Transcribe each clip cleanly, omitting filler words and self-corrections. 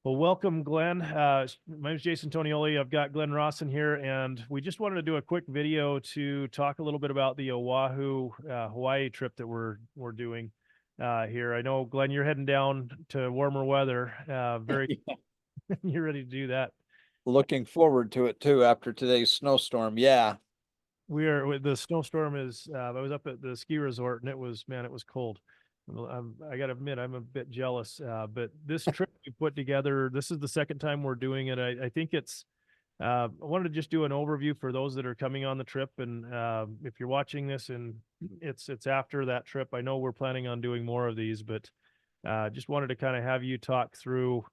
Well, welcome, Glenn. My name is Jason Tonioli. I've got Glenn Rawson here, and we just wanted to do a quick video to talk a little bit about the Oahu, Hawaii trip that we're doing here. I know, Glenn, you're heading down to warmer weather. You're ready to do that. Looking forward to it too after today's snowstorm. Yeah. The snowstorm is. I was up at the ski resort, and it was cold. I got to admit, I'm a bit jealous. But this trip we put together, this is the second time we're doing it. I think it's. I wanted to just do an overview for those that are coming on the trip, and if you're watching this and it's after that trip, I know we're planning on doing more of these, but just wanted to kind of have you talk through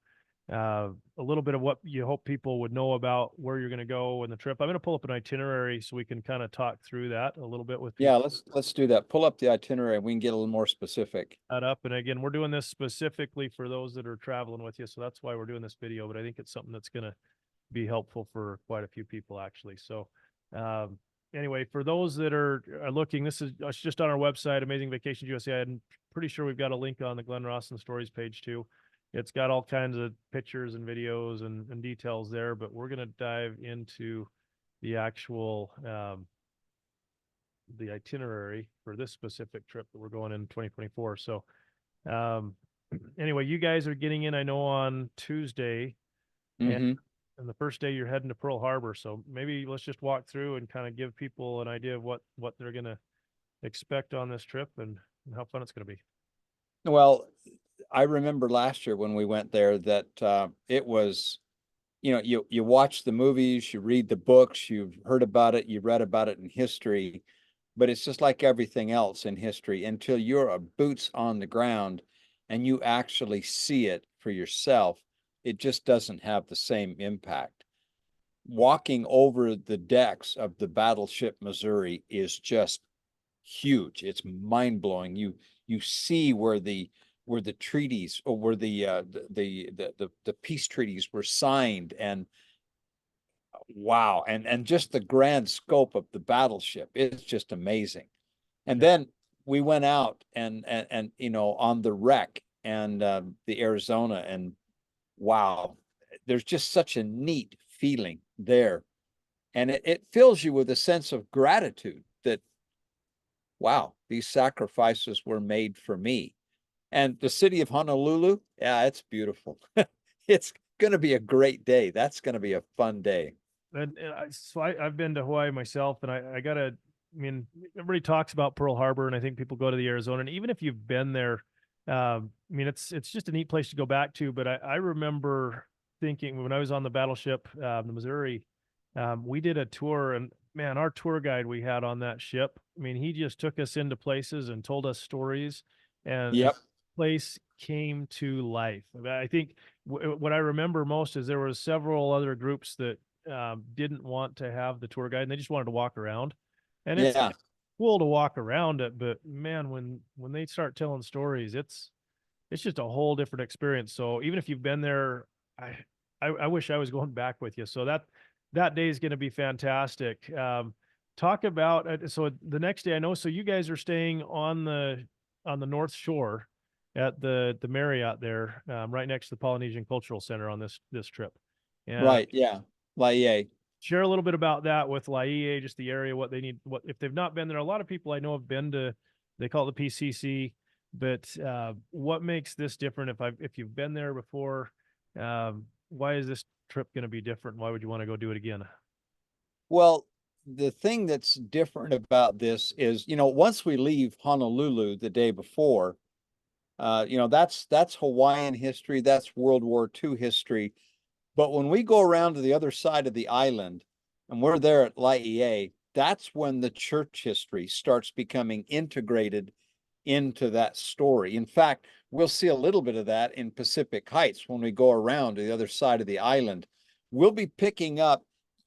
a little bit of what you hope people would know about where you're going to go and the trip. I'm going to pull up an itinerary so we can kind of talk through that a little bit with Yeah, people. let's do that. Pull up the itinerary. We can get a little more specific. That up. And again, we're doing this specifically for those that are traveling with you. So that's why we're doing this video, but I think it's something that's going to be helpful for quite a few people actually. So, anyway, for those that are looking, this is just on our website, Amazing Vacations USA. I'm pretty sure we've got a link on the Glenn Rawson Stories page too. It's got all kinds of pictures and videos and details there, but we're going to dive into the actual the itinerary for this specific trip that we're going in 2024. So, um, anyway, you guys are getting in, I know, on Tuesday, and Mm-hmm. and the first day you're heading to Pearl Harbor. So maybe let's just walk through and kind of give people an idea of what they're going to expect on this trip and how fun it's going to be. Well, I remember last year when we went there that it was, you watch the movies, you read the books, you've heard about it, you read about it in history, but it's just like everything else in history until you're a boots on the ground and you actually see it for yourself, it just doesn't have the same impact. Walking over the decks of the battleship Missouri is just huge. It's mind blowing. You see where the treaties or where the peace treaties were signed, and wow, and just the grand scope of the battleship. It's just amazing. And Yeah. then we went out and on the wreck and the Arizona, and wow, there's just such a neat feeling there. And it fills you with a sense of gratitude that, wow, these sacrifices were made for me. And the city of Honolulu, yeah, it's beautiful. It's going to be a great day. That's going to be a fun day. I've been to Hawaii myself, and I gotta. I mean, everybody talks about Pearl Harbor, and I think people go to the Arizona, and even if you've been there, I mean, it's just a neat place to go back to. But I remember thinking when I was on the battleship, the Missouri, we did a tour, and man, our tour guide we had on that ship, I mean, he just took us into places and told us stories, and Yep. place came to life. I think what I remember most is there was several other groups that didn't want to have the tour guide and they just wanted to walk around. And it's Yeah. cool to walk around it, but man, when they start telling stories, it's just a whole different experience. So even if you've been there, I I wish I was going back with you. So that day is going to be fantastic. Talk about so the next day I know. So you guys are staying on the North Shore at the Marriott there, right next to the Polynesian Cultural Center on this trip. And Right. Yeah. Like, share a little bit about that with Laie, just the area, what they need, what if they've not been there. A lot of people I know have been to, they call it the PCC, but what makes this different? If you've been there before, why is this trip going to be different? Why would you want to go do it again? well, the thing that's different about this is, once we leave Honolulu the day before, that's Hawaiian history, that's World War II history. But when we go around to the other side of the island and we're there at Laie, that's when the church history starts becoming integrated into that story. In fact, we'll see a little bit of that in Pacific Heights when we go around to the other side of the island. We'll be picking up,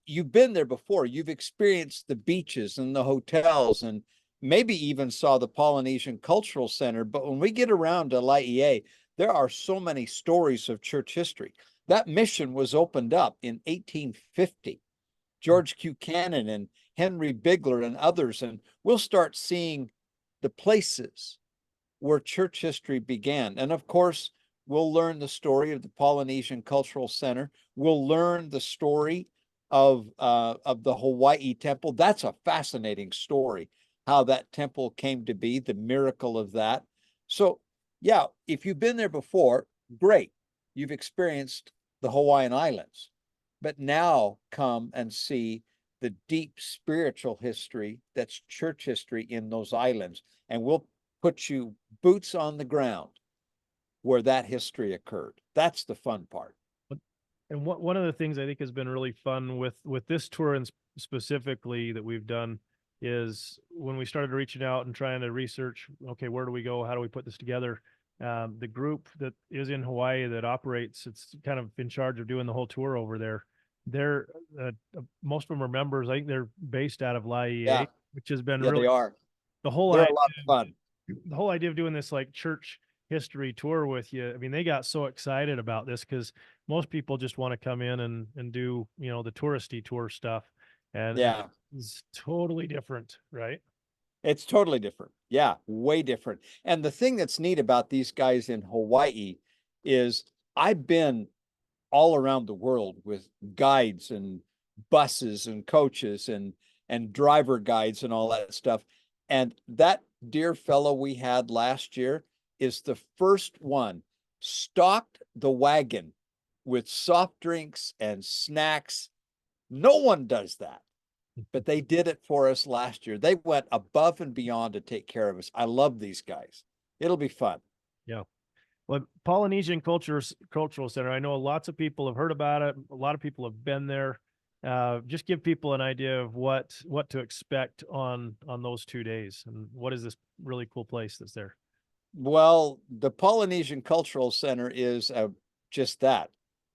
you've been there before, you've experienced the beaches and the hotels and maybe even saw the Polynesian Cultural Center. But when we get around to Laie, there are so many stories of church history. That mission was opened up in 1850. George Buchanan and Henry Bigler and others, and we'll start seeing the places where church history began. And of course, We'll learn the story of the Polynesian Cultural Center. We'll learn the story of the Hawaii temple. That's a fascinating story, how that temple came to be, the miracle of that. So yeah, if you've been there before, great. You've experienced the Hawaiian Islands, but now come and see the deep spiritual history that's church history in those islands. And we'll put you boots on the ground where that history occurred. That's the fun part. And one of the things I think has been really fun with this tour and specifically that we've done is when we started reaching out and trying to research, okay, where do we go? How do we put this together? The group that is in Hawaii that operates, it's kind of in charge of doing the whole tour over there. They're most of them are members. I think they're based out of Yeah, Laie, which has been yeah, really they are. the whole They're idea. a lot of fun. The whole idea of doing this like church history tour with you. I mean, they got so excited about this because most people just want to come in and do, the touristy tour stuff. And Yeah, it's totally different, right? it's totally different. Yeah, way different. And the thing that's neat about these guys in Hawaii is I've been all around the world with guides and buses and coaches and driver guides and all that stuff. And that dear fellow we had last year is the first one stocked the wagon with soft drinks and snacks. No one does that, but they did it for us last year. They went above and beyond to take care of us. I love these guys. It'll be fun. Yeah. Well, Polynesian Cultural Center, I know lots of people have heard about it. A lot of people have been there. Just give people an idea of what to expect on those 2 days, and what is this really cool place that's there. Well, the Polynesian Cultural Center is just that.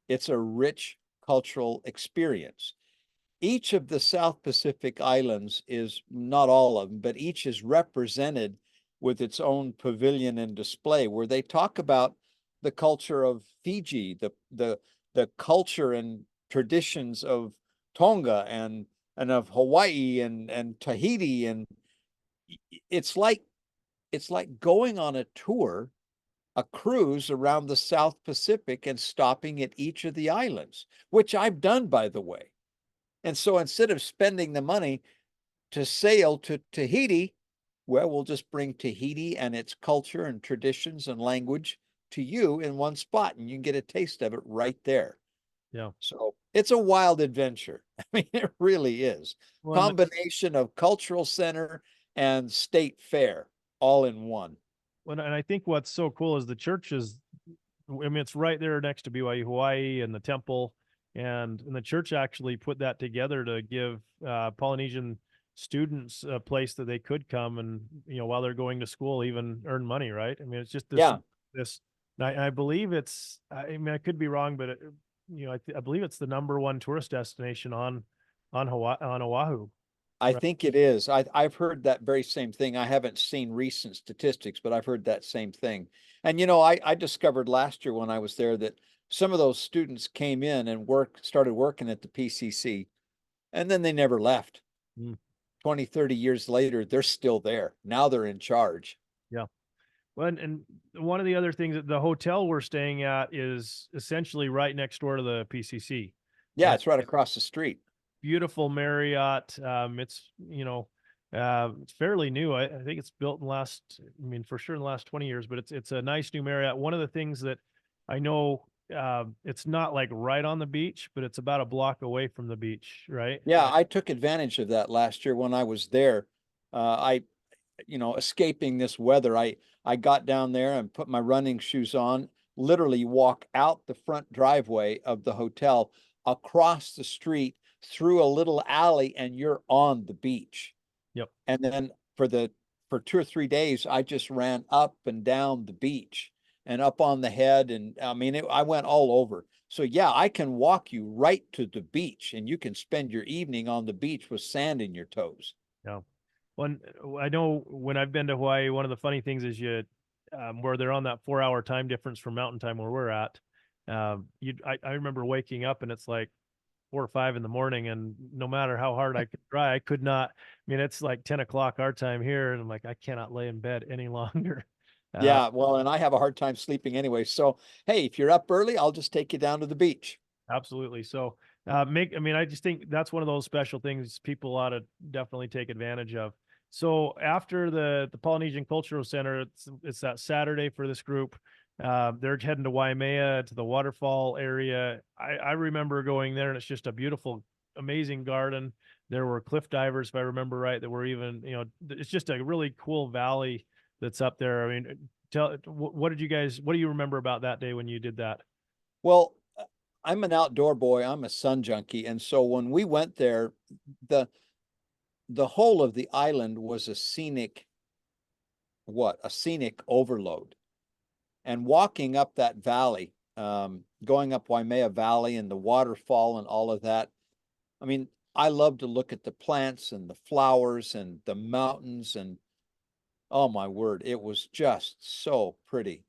It's a rich cultural experience. Each of the South Pacific islands is, not all of them, but each is represented with its own pavilion and display where they talk about the culture of Fiji, the culture and traditions of Tonga and of Hawaii and Tahiti. And it's like going on a tour, a cruise around the South Pacific and stopping at each of the islands, which I've done, by the way. And so instead of spending the money to sail to Tahiti, well, we'll just bring Tahiti and its culture and traditions and language to you in one spot, and you can get a taste of it right there. Yeah. So it's a wild adventure. I mean, it really is. Well, Combination of cultural center and state fair all in one. and I think what's so cool is the church is, I mean, it's right there next to BYU Hawaii and the temple, and the church actually put that together to give Polynesian students a place that they could come and while they're going to school even earn money, right? I mean, it's just Yeah, this. I believe it's. I mean, I could be wrong, but I believe it's the #1 tourist destination on Hawaii, on Oahu. I Right? think it is. I've heard that very same thing. I haven't seen recent statistics, but I've heard that same thing. And I discovered last year when I was there that some of those students came in and started working at the PCC, and then they never left. Mm. 20, 30 years later, they're still there. Now they're in charge. Yeah. Well, and one of the other things that the hotel we're staying at is essentially right next door to the PCC. Yeah, it's right across the street. Beautiful Marriott. It's fairly new. I think it's built in the last, I mean, for sure in the last 20 years, but it's a nice new Marriott. One of the things that I know, it's not like right on the beach, but it's about a block away from the beach, right? Yeah, I took advantage of that last year when I was there. I escaping this weather, I got down there and put my running shoes on, literally walk out the front driveway of the hotel, across the street, through a little alley, and you're on the beach. Yep. And then for 2 or 3 days, I just ran up and down the beach and up on the head. And I mean, I went all over. So yeah, I can walk you right to the beach and you can spend your evening on the beach with sand in your toes. Yeah. One, I know when I've been to Hawaii, one of the funny things is where they're on that 4-hour time difference from mountain time where we're at. I remember waking up and it's like 4 or 5 in the morning, and no matter how hard I could try, I could not. I mean, it's like 10 o'clock our time here, and I'm like, I cannot lay in bed any longer. Yeah, well, and I have a hard time sleeping anyway. So, hey, if you're up early, I'll just take you down to the beach. Absolutely. So, I mean, I just think that's one of those special things people ought to definitely take advantage of. So after the Polynesian Cultural Center, it's that Saturday for this group. They're heading to Waimea to the waterfall area. I remember going there, and it's just a beautiful, amazing garden. There were cliff divers, if I remember right, that were even, it's just a really cool valley that's up there. I mean, what did you guys, what do you remember about that day when you did that? Well, I'm an outdoor boy. I'm a sun junkie. And so when we went there, the the whole of the island was a scenic a scenic overload. And walking up that valley, going up Waimea Valley and the waterfall and all of that. I mean, I love to look at the plants and the flowers and the mountains, and oh my word, it was just so pretty.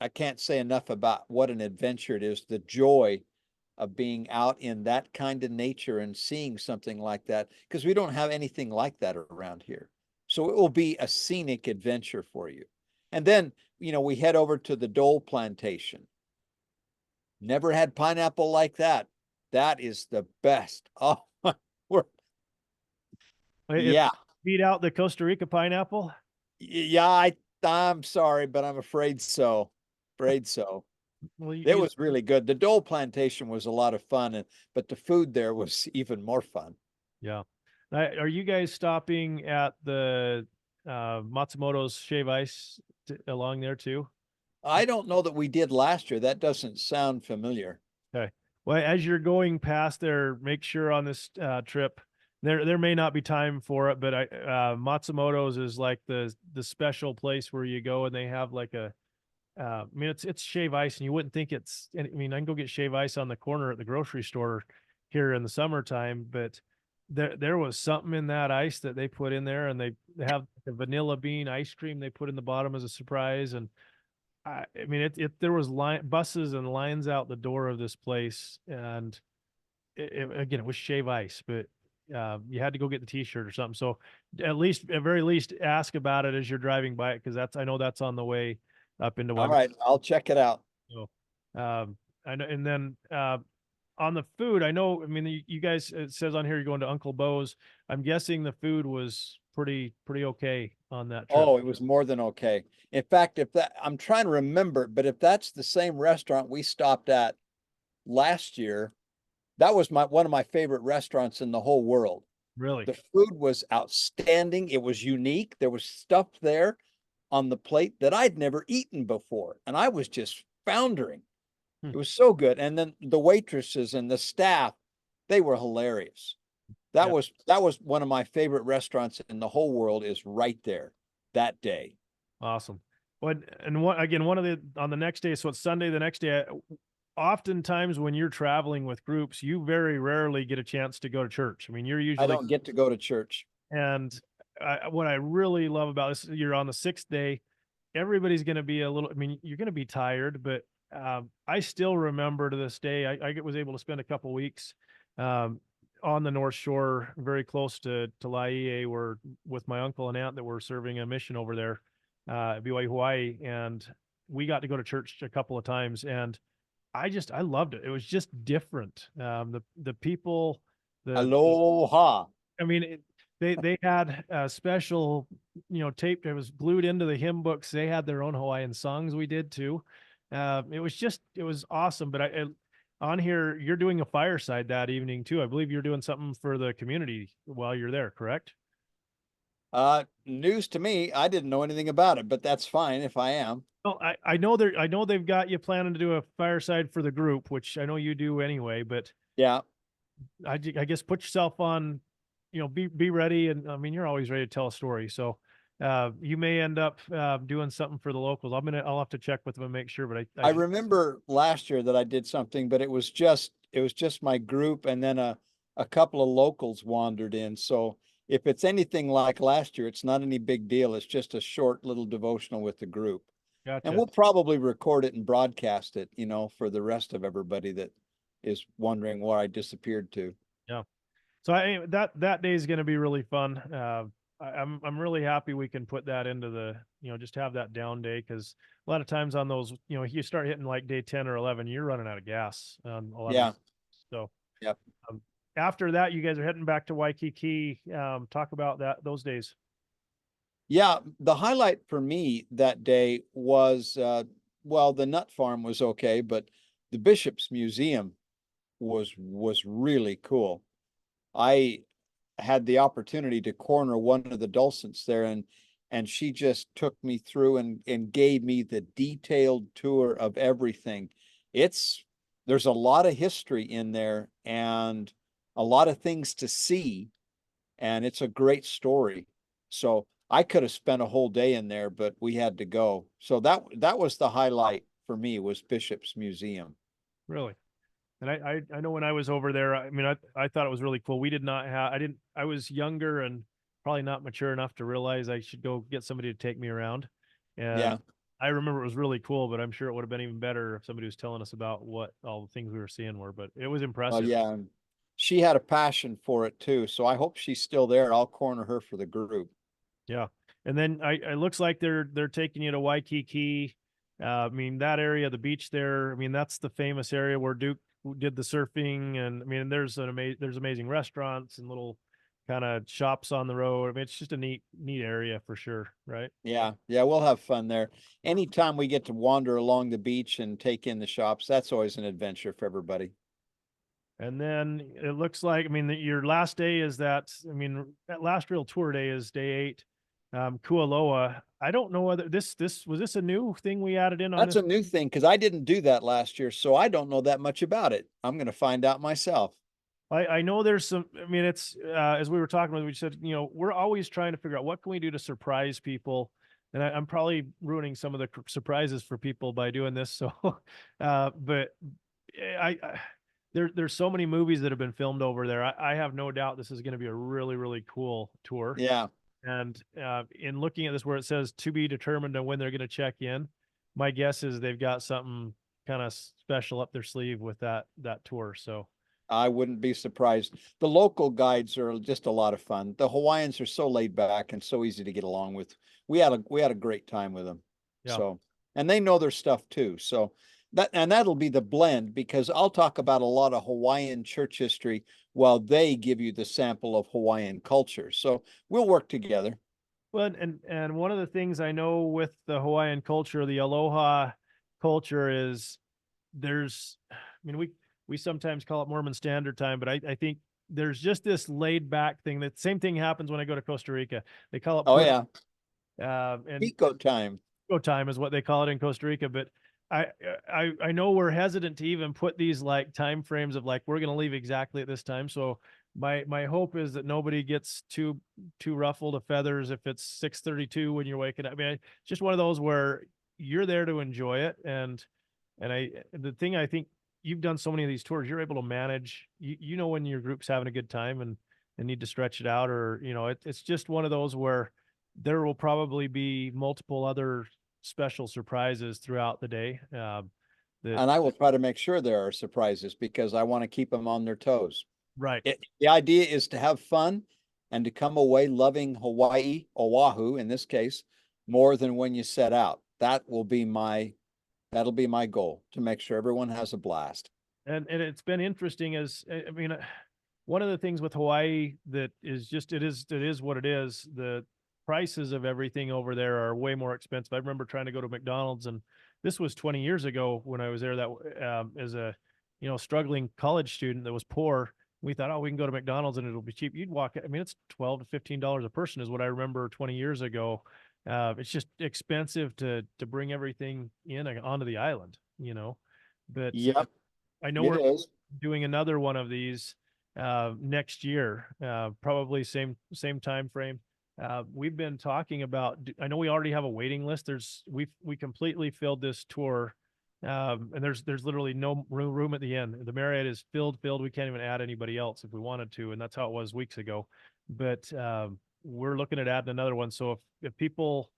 I can't say enough about what an adventure it is, the joy of being out in that kind of nature and seeing something like that, because we don't have anything like that around here. So it will be a scenic adventure for you. And then, we head over to the Dole Plantation. Never had pineapple like that. That is the best. Oh my word. It Yeah. beat out the Costa Rica pineapple. Yeah, I'm sorry, but I'm afraid so. Afraid so. Well, It was really good. The Dole Plantation was a lot of fun, but the food there was even more fun. yeah. Are you guys stopping at the Matsumoto's Shave Ice along there too? I don't know that we did last year. That doesn't sound familiar. Okay. Well, as you're going past there, make sure on this trip, there may not be time for it, but Matsumoto's is like the special place where you go and they have like I mean, it's shave ice, and you wouldn't think I mean, I can go get shave ice on the corner at the grocery store here in the summertime, but there was something in that ice that they put in there, and they have the vanilla bean ice cream they put in the bottom as a surprise. And I mean, there was buses and lines out the door of this place, and again, it was shave ice, but you had to go get the T-shirt or something. So at very least, ask about it as you're driving by it, because I know that's on the way up into All Wyoming. right, I'll check it out. So, I know, and then on the food, I know. I mean, you guys, it says on here you're going to Uncle Bo's. I'm guessing the food was pretty okay on that trip. Oh, it was more than okay. In fact, I'm trying to remember, but if that's the same restaurant we stopped at last year, that was one of my favorite restaurants in the whole world. Really? The food was outstanding. It was unique. There was stuff there on the plate that I'd never eaten before, and I was just foundering. Hmm. It was so good. And then the waitresses and the staff, they were hilarious. That Yeah. was one of my favorite restaurants in the whole world, is right there that day. Awesome. And one of on the next day, so it's Sunday, the next day, oftentimes when you're traveling with groups, you very rarely get a chance to go to church. I mean, you're I usually, don't get to go to church. and what I really love about this, you're on the sixth day, everybody's going to be I mean, you're going to be tired, but I still remember to this day, I was able to spend a couple weeks um, on the North Shore, very close to Laie, where with my uncle and aunt that were serving a mission over there, at BYU Hawaii, and we got to go to church a couple of times, and I loved it. It was just different. The people, Aloha. I mean, they had a special, tape that was glued into the hymn books. They had their own Hawaiian songs. We did too. It was awesome. But on here, you're doing a fireside that evening too. I believe you're doing something for the community while you're there, correct? News to me. I didn't know anything about it, but that's fine if I am. Well, I know they've got you planning to do a fireside for the group, which I know you do anyway, but Yeah. I guess put yourself on, be ready. And I mean, you're always ready to tell a story. So you may end up doing something for the locals. I'll have to check with them and make sure, but I remember last year that I did something, but it was just my group, and then a couple of locals wandered in. So if it's anything like last year, it's not any big deal. It's just a short little devotional with the group. And gotcha. we'll probably record it and broadcast it, for the rest of everybody that is wondering where I disappeared to. Yeah. So that day is going to be really fun. I'm really happy we can put that into just have that down day. Cause a lot of times on those, you start hitting like day 10 or 11, you're running out of gas on a lot of Yeah. these. So, Yep. um, after that, you guys are heading back to Waikiki. Talk about those days. Yeah, the highlight for me that day was well, the nut farm was okay, but the Bishop's Museum was really cool. I had the opportunity to corner one of the Dulcets there, and she just took me through and gave me the detailed tour of everything. It's there's a lot of history in there and a lot of things to see, and it's a great story. So I could have spent a whole day in there, but we had to go. So that was the highlight for me, was Bishop's Museum. Really. And I know when I was over there, I mean, I thought it was really cool. We did not have, I didn't, I was younger and probably not mature enough to realize I should go get somebody to take me around. And Yeah. I remember it was really cool, but I'm sure it would have been even better if somebody was telling us about what all the things we were seeing were, but it was Well, impressive. yeah. And she had a passion for it too. So I hope she's still there. I'll corner her for the group. Yeah. And then it looks like they're taking you to Waikiki. I mean, that area, the beach there, I mean, that's the famous area where Duke did the surfing. And I mean, there's amazing restaurants and little kind of shops on the road. I mean, it's just a neat area for sure, right? Yeah. Yeah. We'll have fun there. Anytime we get to wander along the beach and take in the shops, that's always an adventure for everybody. And then it looks like, I mean, your last day is that, I mean, that last real tour day is day 8. Kualoa. I don't know whether this was this a new thing we added in on That's this. a new thing because I didn't do that last year, so I don't know that much about it. I'm going to find out myself. I know there's some, I mean, it's, as we were talking about, we said, we're always trying to figure out what can we do to surprise people. And I'm probably ruining some of the surprises for people by doing this. So, but I there's so many movies that have been filmed over there. I have no doubt this is going to be a really, really cool tour. Yeah. And in looking at this, where it says to be determined on when they're going to check in, my guess is they've got something kind of special up their sleeve with that tour. So, I wouldn't be surprised. The local guides are just a lot of fun. The Hawaiians are so laid back and so easy to get along with. We had a great time with them. yeah. So, and they know their stuff too. So that'll be the blend, because I'll talk about a lot of Hawaiian church history while they give you the sample of Hawaiian culture. So we'll work together. Well, and one of the things I know with the Hawaiian culture, the aloha culture, is I mean, we sometimes call it Mormon Standard Time, but I think there's just this laid back thing. That same thing happens when I go to Costa Rica. They call it Oh yeah. and Pico time. Pico time is what they call it in Costa Rica. But I I know we're hesitant to even put these like time frames of like we're going to leave exactly at this time. So my hope is that nobody gets too ruffled of feathers if it's 6:32 when you're waking up. I mean, it's just one of those where you're there to enjoy it, and the thing I think you've done so many of these tours, you're able to manage. You know when your group's having a good time and need to stretch it out, or it's just one of those where there will probably be multiple other special surprises throughout the day. That And I will try to make sure there are surprises because I want to keep them on their toes. Right. The idea is to have fun and to come away loving Hawaii, Oahu in this case, more than when you set out. That'll be my goal, to make sure everyone has a blast. And it's been interesting as I mean, one of the things with Hawaii that is just it is what it is. The prices of everything over there are way more expensive. I remember trying to go to McDonald's, and this was 20 years ago when I was there. That as a struggling college student that was poor, we thought, oh, we can go to McDonald's and it'll be cheap. You'd walk. I mean, it's $12 to $15 a person is what I remember 20 years ago. It's just expensive to bring everything in onto the island, But Yep, I know it we're is. doing another one of these next year, probably same time frame. We've been talking about. I know we already have a waiting list. We completely filled this tour, and there's literally no room at the end. The Marriott is filled. We can't even add anybody else if we wanted to, and that's how it was weeks ago. But we're looking at adding another one. So if people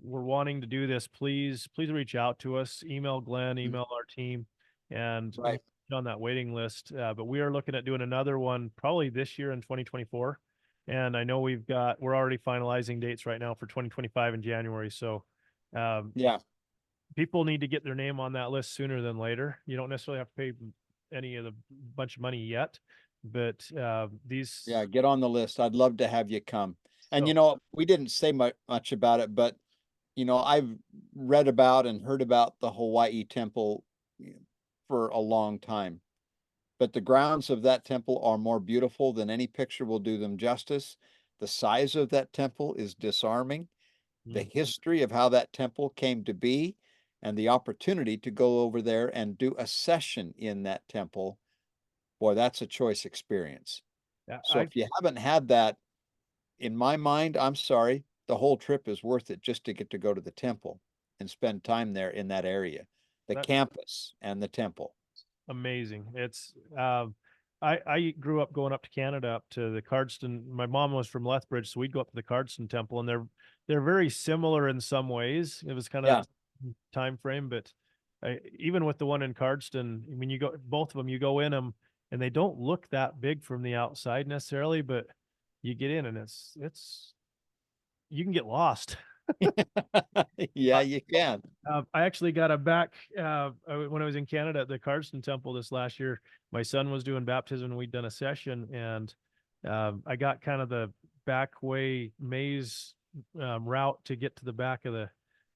were wanting to do this, please reach out to us. Email Glenn, email our team, and we'll Right. on that waiting list. But we are looking at doing another one probably this year in 2024. And I know we're already finalizing dates right now for 2025 in January. So, um, Yeah. people need to get their name on that list sooner than later. You don't necessarily have to pay any of the bunch of money yet, but Yeah, these get on the list. I'd love to have you come. And so we didn't say much about it, but I've read about and heard about the Hawaii temple for a long time. But the grounds of that temple are more beautiful than any picture will do them justice. The size of that temple is disarming. The mm, history of how that temple came to be and the opportunity to go over there and do a session in that temple, boy, that's a choice experience. yeah, So if you haven't had that, in my mind, I'm sorry, the whole trip is worth it just to get to go to the temple and spend time there in that area, the that's campus and the temple. amazing. It's I grew up going up to Canada, up to the Cardston. My mom was from Lethbridge, so we'd go up to the Cardston Temple, and they're very similar in some ways. It was kind of Yeah. that time frame, but even with the one in Cardston, when you go both of them, you go in them, and they don't look that big from the outside necessarily, but you get in, and it's you can get lost. Yeah, you can. I actually got a back when I was in Canada at the Cardston Temple this last year. My son was doing baptism, and we'd done a session, and I got kind of the back way maze route to get to the back of the.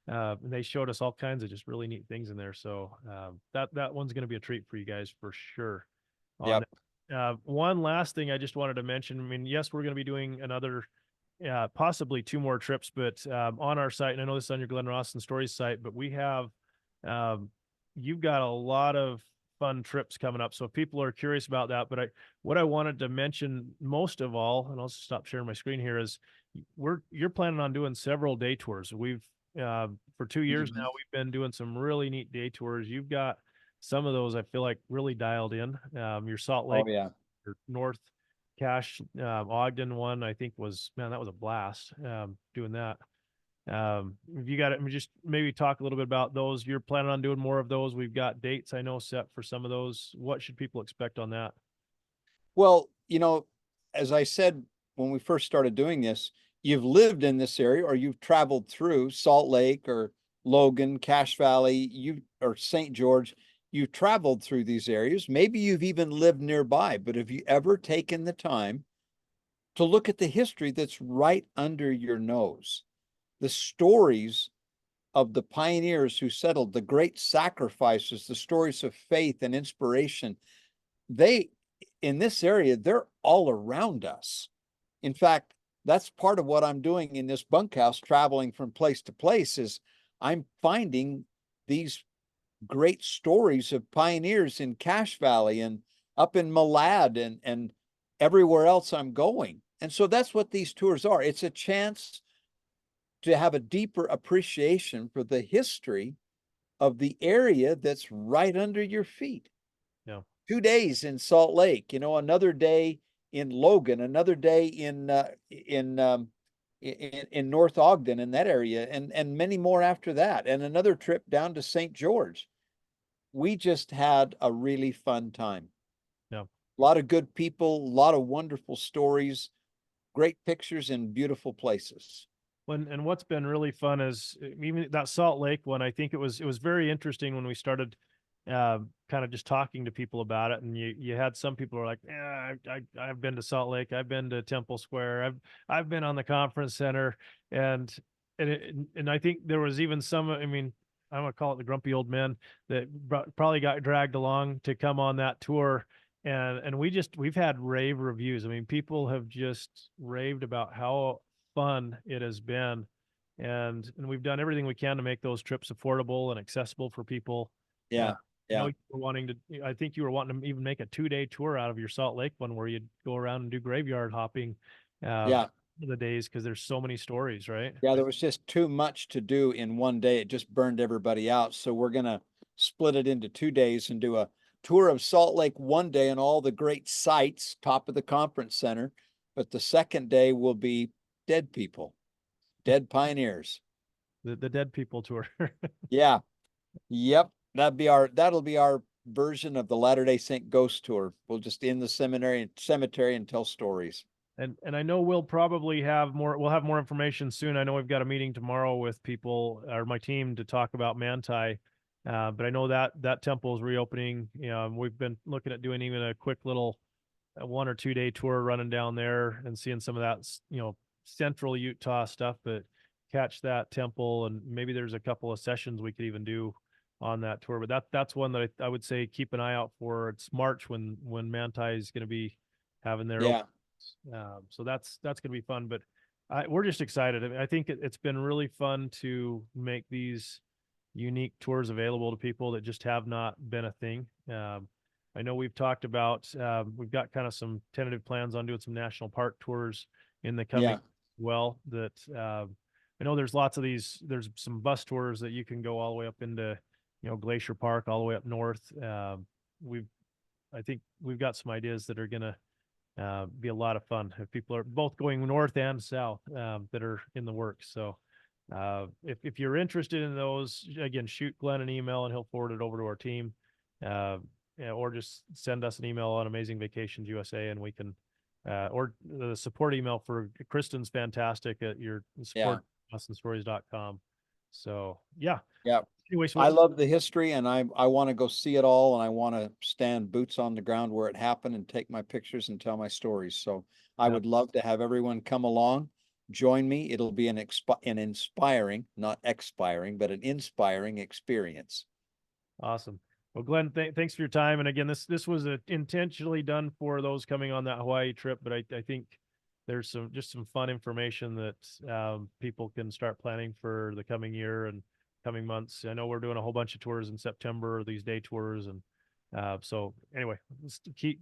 And they showed us all kinds of just really neat things in there. So that one's going to be a treat for you guys for sure. On Yep. that. One last thing I just wanted to mention. I mean, yes, we're going to be doing another possibly two more trips, but on our site, and I know this is on your Glen Rawson Stories site, but we have, you've got a lot of fun trips coming up. So if people are curious about that, but what I wanted to mention most of all, and I'll stop sharing my screen here, is you're planning on doing several day tours. For 2 years now, Mhm. we've been doing some really neat day tours. You've got some of those I feel like really dialed in. Your Salt Oh Lake, yeah. your North Cache Ogden one, I think was, man, that was a blast doing that. If you got it, just maybe talk a little bit about those. You're planning on doing more of those. We've got dates I know set for some of those. What should people expect on that? Well, as I said when we first started doing this, you've lived in this area or you've traveled through Salt Lake or Logan, Cache Valley, or St. George. You've traveled through these areas. Maybe you've even lived nearby, but have you ever taken the time to look at the history that's right under your nose? The stories of the pioneers who settled, the great sacrifices, the stories of faith and inspiration, they in this area, they're all around us. In fact, that's part of what I'm doing in this bunkhouse, traveling from place to place, is I'm finding these great stories of pioneers in Cache Valley and up in Malad and everywhere else I'm going. And so that's what these tours are. It's a chance to have a deeper appreciation for the history of the area that's right under your feet. Yeah. 2 days in Salt Lake, another day in Logan, another day in North Ogden in that area, and many more after that, and another trip down to St. George. We just had a really fun time. Yeah. A lot of good people, a lot of wonderful stories, great pictures in beautiful places. And what's been really fun is even that Salt Lake one. I think it was very interesting when we started kind of just talking to people about it, and you had some people who are like, yeah, I've been to Salt Lake, I've been to Temple Square, I've been on the conference center, and and I think there was even some. I mean, I'm gonna call it the grumpy old men that probably got dragged along to come on that tour. And we've had rave reviews. I mean, people have just raved about how fun it has been, and we've done everything we can to make those trips affordable and accessible for people. uh, Yeah, I know yeah, you were wanting to, I think you were wanting to even make a 2 day tour out of your Salt Lake one where you'd go around and do graveyard hopping uh yeah. the days, because there's so many stories, right? Yeah, there was just too much to do in one day. It just burned everybody out. So we're going to split it into 2 days and do a tour of Salt Lake one day and all the great sites, top of the conference center. But the second day will be dead people, dead pioneers. The dead people tour. Yeah. Yep. That'll be our version of the Latter-day Saint Ghost Tour. We'll just in the cemetery and tell stories. And I know we'll probably have more, we'll have more information soon. I know we've got a meeting tomorrow with people or my team to talk about Manti. But I know that that temple is reopening. You know, and we've been looking at doing even a quick little 1 or 2 day tour running down there and seeing some of that, you know, central Utah stuff, but catch that temple. And maybe there's a couple of sessions we could even do on that tour. But that's one that I would say keep an eye out for. It's March when Manti is going to be having their Yeah. so that's going to be fun. But we're just excited. I mean, I think it's been really fun to make these unique tours available to people that just have not been a thing. I know we've talked about we've got kind of some tentative plans on doing some national park tours in the coming Yeah. well. That I know there's lots of these. There's some bus tours that you can go all the way up into, you know, Glacier Park, all the way up north. We've I think we've got some ideas that are going to be a lot of fun if people are both going north and south that are in the works. So if you're interested in those, again, shoot Glenn an email and he'll forward it over to our team, yeah, or just send us an email on Amazing Vacations USA and we can, or the support email for Kristen's fantastic at your Yeah. support stories.com. So yeah. Yeah. Anyway, so I love the history, and I want to go see it all, and I want to stand boots on the ground where it happened and take my pictures and tell my stories. So I would love to have everyone come along, join me. It'll be an inspiring, not expiring, but an inspiring experience. awesome. Well, Glenn, thanks for your time. And again, this was intentionally done for those coming on that Hawaii trip, but I think there's some fun information that people can start planning for the coming year and coming months. I know we're doing a whole bunch of tours in September, these day tours, and so anyway, just keep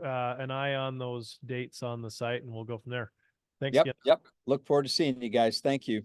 an eye on those dates on the site, and we'll go from there. Thanks Yep. again. Yep. Look forward to seeing you guys. Thank you.